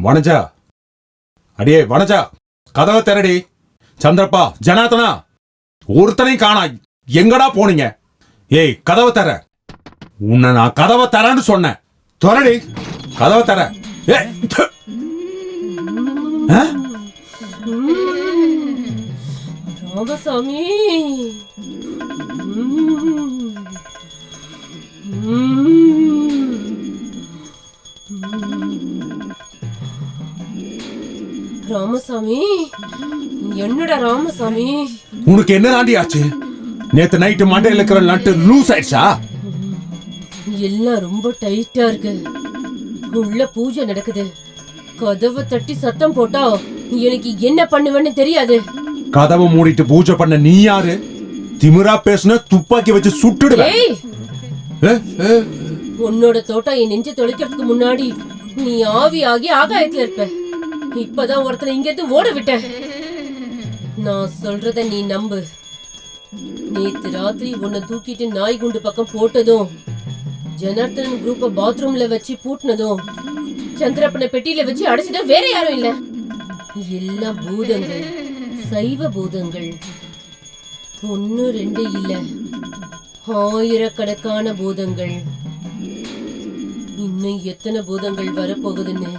வனஜா, அடியே வனஜா, கதவை திறடி. சந்திரப்பா, ஜனார்த்தனா, ஒருத்தனையும் காணா. எங்கடா போனீங்க? ஏய், கதவை தர. உன்னை நான் கதவை தரேன்னு சொன்னேன். திறடி, கதவை தர. ராமசாமி, ராமசாமி, என்னடா ராமசாமி, உனக்கு என்ன தாண்டி ஆச்சு? நேத்து நைட்டு மண்டையில் இருக்கிற நட்டு லூஸ் ஆயிடுச்சா? எல்லாம் ரொம்ப டைட்டா இருக்கு. உள்ள பூஜை நடக்குது. கதவை தட்டி சத்தம் போட்டா எனக்கு என்ன பண்ணுவேன்னு தெரியாது. கதவை மூடிட்டு பூஜை பண்ண நீ யாரு? திமிரா பேசுன துப்பாக்கி வச்சு சுட்டுடுவேன். உன்னோட தோட்டம் என் நெஞ்சு தொலைக்கிறதுக்கு முன்னாடி நீ ஆவி ஆகி ஆகாயத்துல இருப்ப. இப்பதான் ஒருத்தனை இங்க இருந்து ஓட விட்ட. நான் சொல்றத நீ நம்பு. நேத்து ராத்திரி உன்னை தூக்கிட்டு நாய் குண்டு பக்கம் போட்டதும், ஜனார்த்தன் குரூப்ப பாத்ரூம்ல வச்சு பூட்டினதும், சந்திரப்பனை பெட்டியில வச்சு அடைச்சதும் வேற யாரும் இல்ல. எல்லாம் பூதங்கள், சைவ பூதங்கள். 1 2 இல்ல, ஆயிரக்கணக்கான பூதங்கள். இன்னும் எத்தனை பூதங்கள் வரப்போகுதுன்னு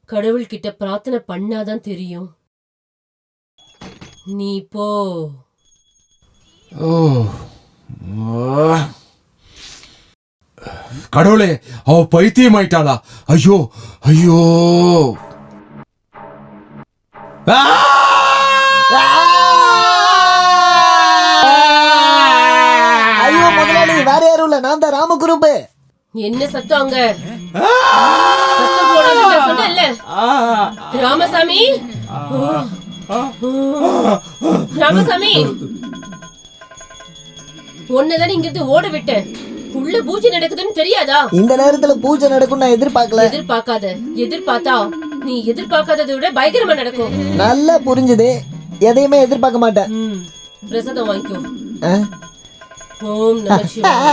கடவுள்கிட்ட பிரார்த்தனை பண்ணாதான் தெரியும். நீ போ. கடவுளே, அவ பைத்தியம் ஆயிட்டாளா? ஐயோ ஐயோ. ஐயோ முதலாளி, வேற யாரும் இல்ல, நான் தான் ராமகுருப்பு. என்ன சத்தம் அங்க? சத்தம் போடாதீங்க சொன்னேன்ல. ராமசாமி, ராமசாமி, ஒன்னதான் இங்க இருந்து ஓட விட்டேன். உள்ள பூஜை நடக்குதுன்னு தெரியாதா? இந்த நேரத்துல பூஜை நடக்கும் நான் எதிர்பார்க்கல. எதிர்பார்க்காத. எதிர்பார்த்தா நீ எதிர்பார்க்காததை விட பயங்கரமா நடக்கும். நல்லா புரிஞ்சுது. எதையுமே எதிர்பார்க்க மாட்டேன். பிரசாதம் வாங்கிக்கோ. ஓம் நம சிவாய.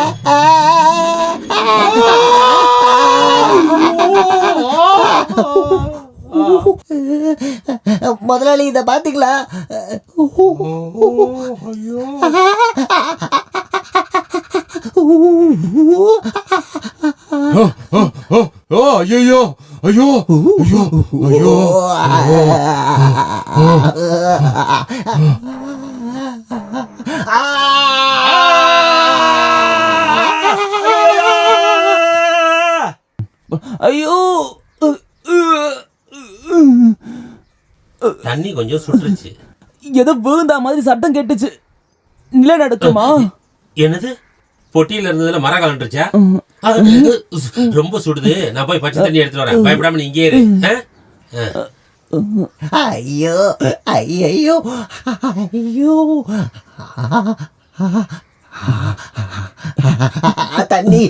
முதலாளி, இத பாத்தீங்களா? ஐயோ ஐயோ ஐயோ ஐயோ, தண்ணி கொஞ்சம் சுட்டுருச்சு. ஏதோ விழுந்தா மாதிரி சட்டம் கேட்டுச்சு. நிலநடுக்கமா? என்னது? பொட்டியில இருந்ததுல மரம் கலண்டுருச்சா? ரொம்ப சுடுது. நான் போய் பச்சை தண்ணி எடுத்துட்டு வரேன். பயப்படாம நீ இங்கே இரு. ஐயோ ஐயோ ஐயோ, தண்ணி.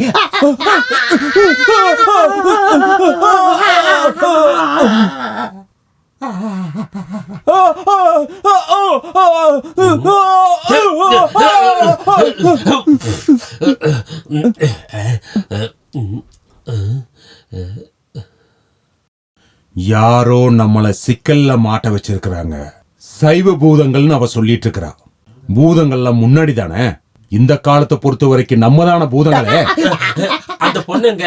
யாரோ நம்மளை சிக்கல்ல மாட்ட வச்சிருக்கிறாங்க. சைவ பூதங்கள்னு அவ சொல்லிட்டு இருக்கிறா. பூதங்கள்லாம் முன்னாடி தானே. இந்த காலத்தை பொறுத்த வரைக்கும் நம்ம தான பூதங்களே. அந்த பொண்ணுங்க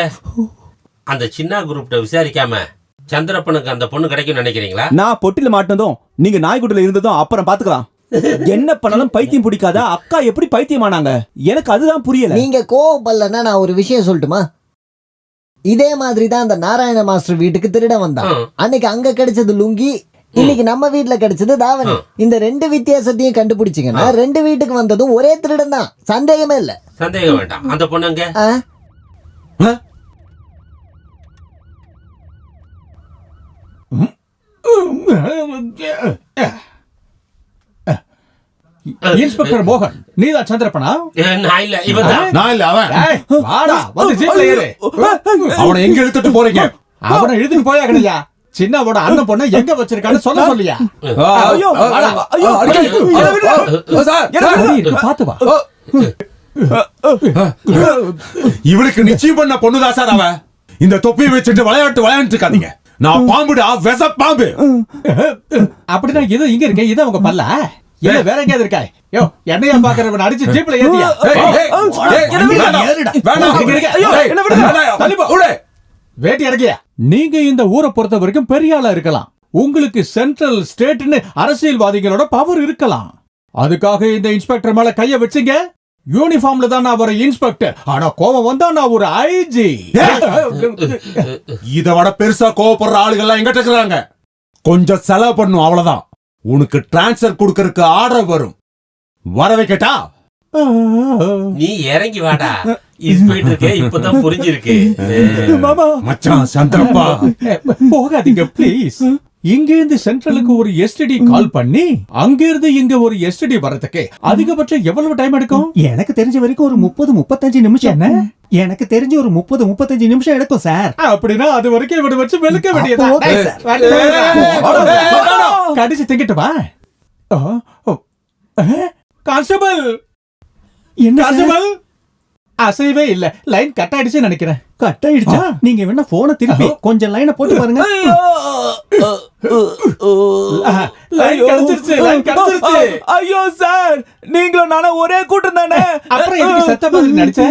அந்த சின்ன குரூப்ட விசாரிக்காம சந்திரப்பனுக்கு அந்த பொண்ணு கிடைக்கும் நினைக்கிறீங்களா? நான் பொட்டில மாட்டினதும் நீங்க நாய்க்குட்டில இருந்ததும் அப்புறம் பாத்துக்கலாம். என்ன பண்ணாலும் பைத்தியம் பிடிக்காத அக்கா எப்படி பைத்தியமானாங்க? எனக்கு அதுதான் புரியல. நீங்க கோவப்படலன்னா நான் ஒரு விஷயம் சொல்லட்டுமா? இதே மாதிரி தான் அந்த நாராயண மாஸ்டர் வீட்டுக்கு திருட வந்தான். அன்னைக்கு அங்க கிடைச்சது லுங்கி, இன்னைக்கு நம்ம வீட்டுல கிடைச்சது தாவணி. இந்த 2 வித்தியாசத்தையும் கண்டுபிடிச்சிங்கன்னா 2 வீட்டுக்கு வந்ததும் ஒரே திருடன் தான். சந்தேகமே இல்ல. சந்தேகம் வேண்டாம். அந்த பொண்ணுங்க இன்ஸ்பெக்டர் மோகன், நீதான் சந்திரப்பனா? நான் இல்ல, இவன்தான். நான் இல்ல, அவன். வாடா, வந்து ஜீப்ல ஏறு. அவனை எங்க இழுத்துட்டு போறீங்க? அவனை இழுத்துட்டு போயா கிடையா? சின்னவோட அண்ணன் பொண்ணை எங்க வச்சிருக்கான்னு சொல்ல சொல்லியா? பாத்து வா. இவளுக்கு நிச்சயம் பண்ண பொண்ணுதான் சார் அவன். இந்த தொப்பியை வச்சுட்டு விளையாட்டு இருக்காதீங்க. நான் பாம்புடா, விஷ பாம்பு. அப்படின்னா இது இங்க இருக்க, இது உங்க பல்ல இல்ல வேற எங்கேயாவது இருக்கா? யோ, என்னையா பாக்குறவன் அடிச்சு ஜீப்ல ஏத்தியா? வேட்டி இறக்கியா? நீங்க இந்த ஊரை பொறுத்த வரைக்கும் பெரிய ஆளா இருக்கலாம். உங்களுக்கு சென்ட்ரல் ஸ்டேட்னு அரசியல்வாதிகளோட பவர் இருக்கலாம். அதுக்காக இந்த இன்ஸ்பெக்டர் மேல கைய வச்சீங்க. யூனிஃபார்ம்ல தான் நான் ஒரு இன்ஸ்பெக்டர், ஆனா கோவம் வந்தா நான் ஒரு ஐஜி. இதை விட பெருசா கோவப்படுற ஆளுகள்லாம் எங்கிட்ட இருக்கிறாங்க. கொஞ்சம் செலவு பண்ணும், அவ்வளவுதான். உனக்கு டிரான்ஸ்ஃபர் கொடுக்கறதுக்கு ஆர்டர் வரும். வர வைக்கட்டா? நீ இறங்கி வாடா. இன்ஸ்பெக்டருக்கு இப்பதான் புரிஞ்சிருக்கு. மாமா மச்சான் சந்திரப்பா, போகாதீங்க ப்ளீஸ். இங்க இருந்து சென்ட்ரலுக்கு ஒரு எஸ்டிடி கால் பண்ணி அங்க இருந்து இங்க ஒரு எஸ்டிடி வரதுக்கு அதிகபட்சம் எவ்வளவு டைம் எடுக்கும்? எனக்கு தெரிஞ்ச வரைக்கும் ஒரு 30-35 நிமிஷம். என்ன எனக்கு தெரிஞ்ச ஒரு 30-35 நிமிஷம் எடுக்கும் சார். அப்படின்னா அது வரைக்கும் இவனை வச்சு வெளுக்க அப்போ வேண்டியதா? okay, டேய், sir. கடிச்சு திங்கிட்டு வா. கான்ஸ்டபிள், என்ன சார்? கான்ஸ்டபிள், அசைவே இல்ல. லைன் கட் ஆயிடுச்சு நினைக்கிறேன். கட் ஆயிடுச்சா? நீங்க வேணா போனை திருப்பி கொஞ்சம் லைனை போட்டு பாருங்க. லைன் கிடைச்சிருச்சு, லைன் கிடைச்சிருச்சு. ஐயோ சார், நீங்களும் நானும் ஒரே கூட்டம் தானே. அப்புறம் எதுக்கு செத்த மாதிரி நடிச்ச?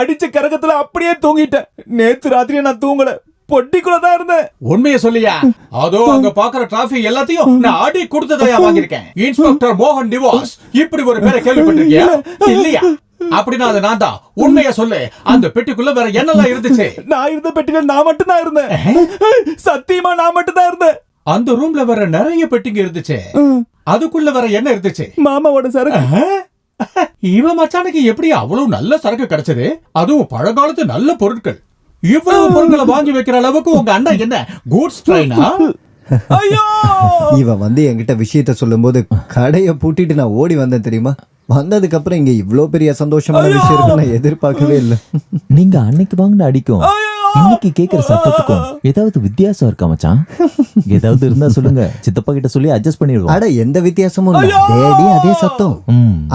அடிச்ச கரகத்துல அப்படியே தூங்கிட்டேன். நேத்து ராத்திரியே நான் தூங்கல, பொட்டிக்குள்ள தான் இருந்தேன். உண்மையை சொல்லியா? அதோ அங்க பாக்குற டிராபிக் எல்லாத்தையும் நான் ஆடி கொடுத்ததையா வாங்கியிருக்கேன். இன்ஸ்பெக்டர் மோகன் டிவோர்ஸ், இப்படி ஒரு பேரை கேள்விப்பட்டிருக்கியா? இல்லையா? அப்படின்னா அது நான் தான். உண்மையை சொல்லு, அந்த பெட்டிக்குள்ள வேற என்னெல்லாம் இருந்துச்சு? நான் இருந்த பெட்டில நான் மட்டும் தான் இருந்தேன். சத்தியமா நான் மட்டும் தான் இருந்தேன். அந்த ரூம்ல வேற நிறைய பெட்டிங்க இருந்துச்சு. அதுக்குள்ள வேற என்ன இருந்துச்சு? மாமாவோட சரக்கு. இவன் மச்சானுக்கு எப்படி அவ்வளவு நல்ல சரக்கு கிடைச்சது? அதுவும் பழங்காலத்து நல்ல பொருட்கள். இவ்வளவு பொருட்களை வாங்கி வைக்கிற அளவுக்கு உங்க அண்ணன் என்ன கூட்ஸ் ட்ரெயினா? ஐயோ, இவன் வந்து என்கிட்ட விஷயத்த சொல்லும்போது கடையை பூட்டிட்டு நான் ஓடி வந்தேன் தெரியுமா? வந்ததுக்கு அப்புறம் இங்க இவ்ளோ பெரிய சந்தோஷமான விஷயம் இருக்கு நான் எதிர்பார்க்கவே இல்லை. நீங்க அன்னைக்கு வாங்கின அடிக்கும் இன்னைக்கு கேக்குற சத்தத்துக்கும் ஏதாவது வித்தியாசம் இருக்கா மச்சான்? ஏதாவது இருந்தா சொல்லுங்க, சித்தப்பா கிட்ட சொல்லி அட்ஜஸ்ட் பண்ணிடுவோம். அட எந்த வித்தியாசமும் இல்ல, அதே அதே சத்தம்.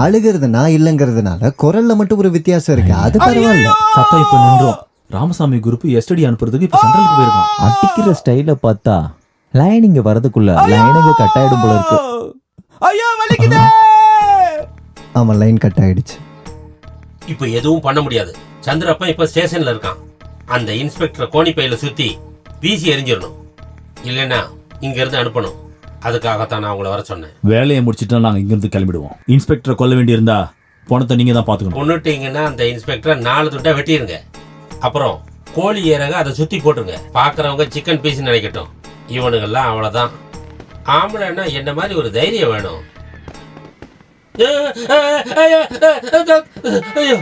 அழுகிறது நான் இல்லங்கிறதுனால குரல்ல மட்டும் ஒரு வித்தியாசம் இருக்கு, அது பரவாயில்ல. சத்தம் இப்ப நின்றோம். ராமசாமி குரூப் எஸ்டடி அனுப்புறதுக்கு இப்ப சென்ட்ரலுக்கு போயிருக்கான். அடிக்கிற ஸ்டைல பார்த்தா லைன் இங்க வரதுக்குள்ள லைனுங்க கட் ஆயிடும் போல இருக்கு. ஐயோ வலிக்குதே. ஆமா, லைன் கட் ஆயிடுச்சு. இப்ப எதுவும் பண்ண முடியாது. சந்திரப்பா இப்ப ஸ்டேஷன்ல இருக்கான். அந்த இன்ஸ்பெக்டர் கோணி பையில சுத்தி வீசி எரிஞ்சிடணும், இல்லைன்னா இங்க இருந்து அனுப்பணும். அதுக்காகத்தான் நான் உங்களை வர சொன்னேன். வேலையை முடிச்சிட்டா நாங்க இங்க இருந்து கிளம்பிடுவோம். இன்ஸ்பெக்டரை கொல்ல வேண்டியிருந்தா பணத்தை நீங்க தான் பாத்துக்கணும். கொன்னுட்டீங்கன்னா அந்த இன்ஸ்பெக்டர் 4 துண்டா வெட்டிருங்க. அப்புறம் கோழி ஏறக அதை சுத்தி போட்டுருங்க. பாக்குறவங்க சிக்கன் பீஸ் நினைக்கட்டும். இவனுங்கெல்லாம் அவ்வளவுதான். ஆம்பளைன்னா என்ன மாதிரி ஒரு தைரியம் வேணும். ஐயோ